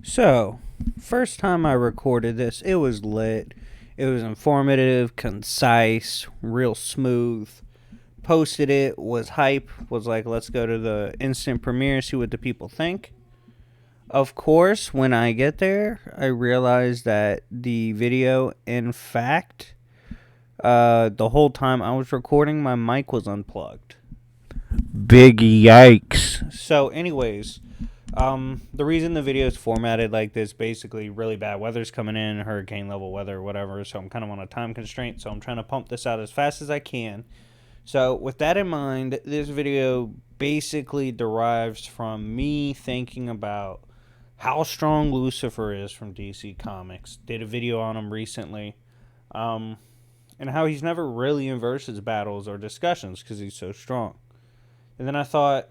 So, first time I recorded this, it was lit. It was informative, concise, real smooth. Posted it, was hype, was like, let's go to the instant premiere, see what the people think. Of course, when I get there, I realize that the video, in fact, the whole time I was recording, my mic was unplugged. Big yikes. So, anyways, the reason the video is formatted like this, basically really bad weather's coming in, hurricane level weather, whatever, so I'm kind of on a time constraint, so I'm trying to pump this out as fast as I can. So with that in mind, this video basically derives from me thinking about how strong Lucifer is from DC Comics. Did a video on him recently, and how he's never really in versus battles or discussions because he's so strong. And then I thought,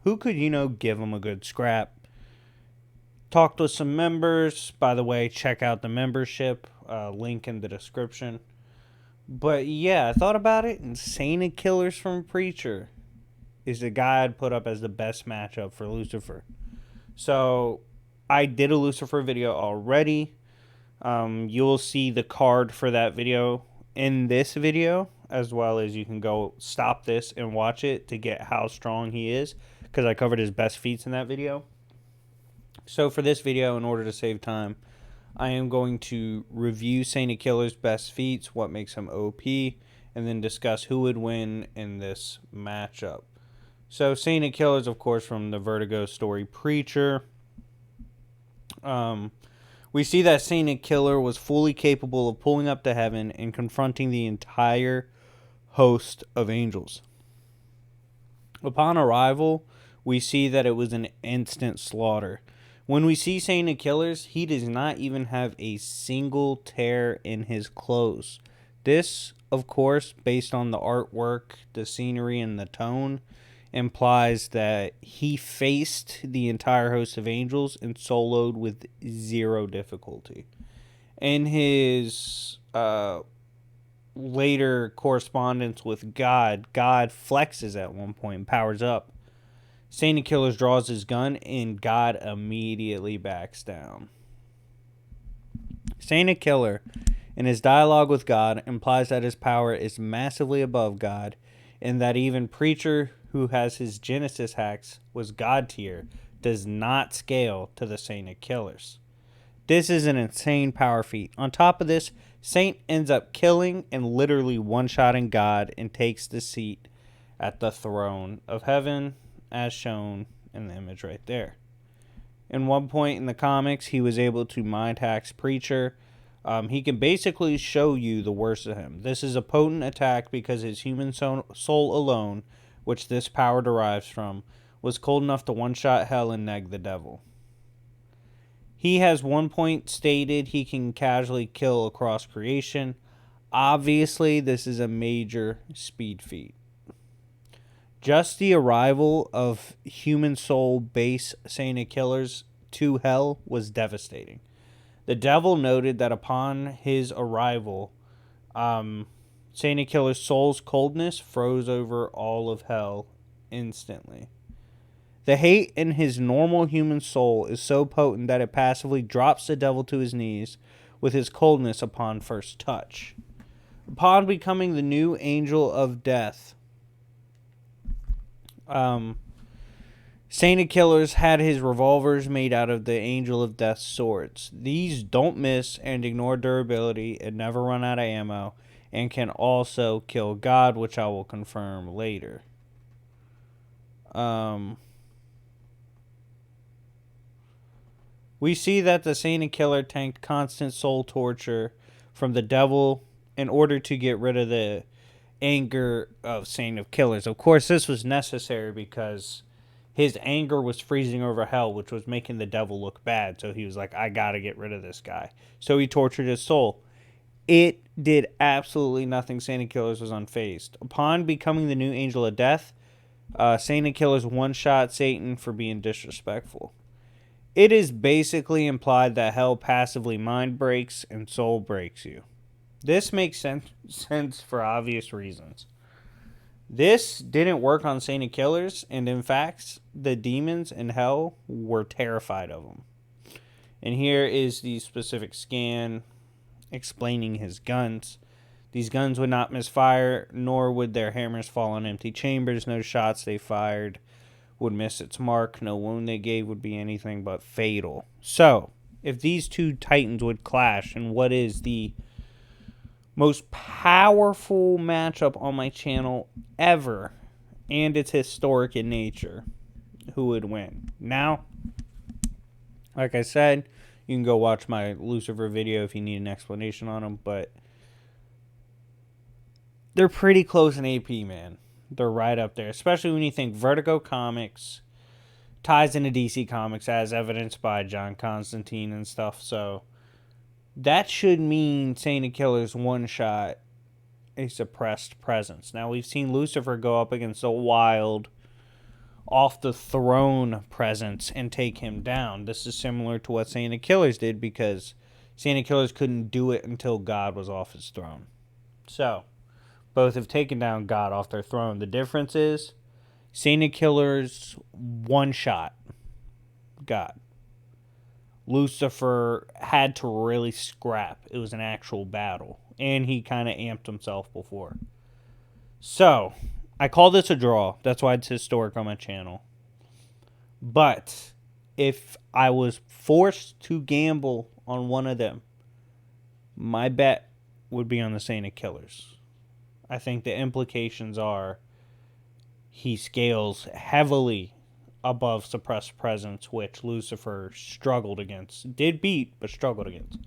who could, give him a good scrap? Talked with some members. By the way, check out the membership. Link in the description. But yeah, I thought about it. Insane Killers from Preacher is the guy I'd put up as the best matchup for Lucifer. So I did a Lucifer video already. You'll see the card for that video in this video, as well as you can go stop this and watch it to get how strong he is, because I covered his best feats in that video. So for this video, in order to save time, I am going to review Saint Killer's best feats, what makes him OP, and then discuss who would win in this matchup. So Saint Killer's, of course, from the Vertigo story Preacher. We see that Saint Killer was fully capable of pulling up to heaven and confronting the entire host of angels. Upon arrival, we see that it was an instant slaughter. When we see Saint Killers, he does not even have a single tear in his clothes. This, of course, based on the artwork, the scenery, and the tone, implies that he faced the entire host of angels and soloed with zero difficulty. In his later correspondence with God, God flexes at one point and powers up. Saint Killers draws his gun and God immediately backs down. Saint Killer, in his dialogue with God, implies that his power is massively above God, and that even Preacher, who has his Genesis hacks, was God tier, does not scale to the Saint Killers. This is an insane power feat. On top of this, Saint ends up killing and literally one-shotting God and takes the seat at the throne of heaven, as shown in the image right there. In one point in the comics, he was able to mind hacks Preacher. He can basically show you the worst of him. This is a potent attack because his human soul alone, which this power derives from, was cold enough to one-shot hell and neg the devil. He has one point stated he can casually kill across creation. Obviously, this is a major speed feat. Just the arrival of human soul base Saint Killers to hell was devastating. The devil noted that upon his arrival, Saint Killer's soul's coldness froze over all of hell instantly. The hate in his normal human soul is so potent that it passively drops the devil to his knees with his coldness upon first touch. Upon becoming the new angel of death, Saint Killers had his revolvers made out of the Angel of Death swords. These don't miss and ignore durability and never run out of ammo, and can also kill God, which I will confirm later. We see that the Saint Killer tanked constant soul torture from the devil in order to get rid of the anger of Saint of Killers. Of course, this was necessary because his anger was freezing over hell, which was making the devil look bad. So he was like, I gotta get rid of this guy. So he tortured his soul. It did absolutely nothing. Saint Killers was unfazed. Upon becoming the new angel of death, Saint Killers one-shot Satan for being disrespectful. It is basically implied that hell passively mind breaks and soul breaks you. This makes sense for obvious reasons. This didn't work on Saint Killers, and in fact, the demons in hell were terrified of him. And here is the specific scan explaining his guns. These guns would not misfire, nor would their hammers fall on empty chambers. No shots they fired would miss its mark. No wound they gave would be anything but fatal. So, if these two titans would clash in what is the most powerful matchup on my channel ever, and it's historic in nature, who would win? Now, like I said, you can go watch my Lucifer video if you need an explanation on them, but they're pretty close in AP, man. They're right up there, especially when you think Vertigo Comics ties into DC Comics as evidenced by John Constantine and stuff. So that should mean Saint of Killers one-shot a suppressed presence. Now, we've seen Lucifer go up against a wild off the throne presence and take him down. This is similar to what Saint of Killers did, because Saint of Killers couldn't do it until God was off his throne. So both have taken down God off their throne. The difference is Saint of Killers one-shot God. Lucifer had to really scrap. It was an actual battle. And he kind of amped himself before. So, I call this a draw. That's why it's historic on my channel. But if I was forced to gamble on one of them, my bet would be on the Saint of Killers. I think the implications are he scales heavily above suppressed presence, which Lucifer struggled against. Did beat, but struggled against.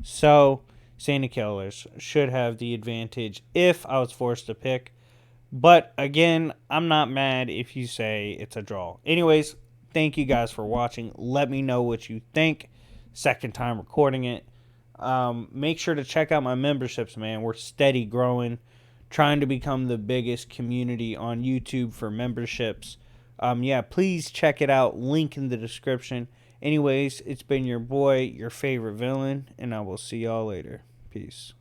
So, Saint of Killers should have the advantage if I was forced to pick. But, again, I'm not mad if you say it's a draw. Anyways, thank you guys for watching. Let me know what you think. Second time recording it. Make sure to check out my memberships, man. We're steady growing. Trying to become the biggest community on YouTube for memberships. Yeah, please check it out. Link in the description. Anyways, it's been your boy, your favorite villain, and I will see y'all later. Peace.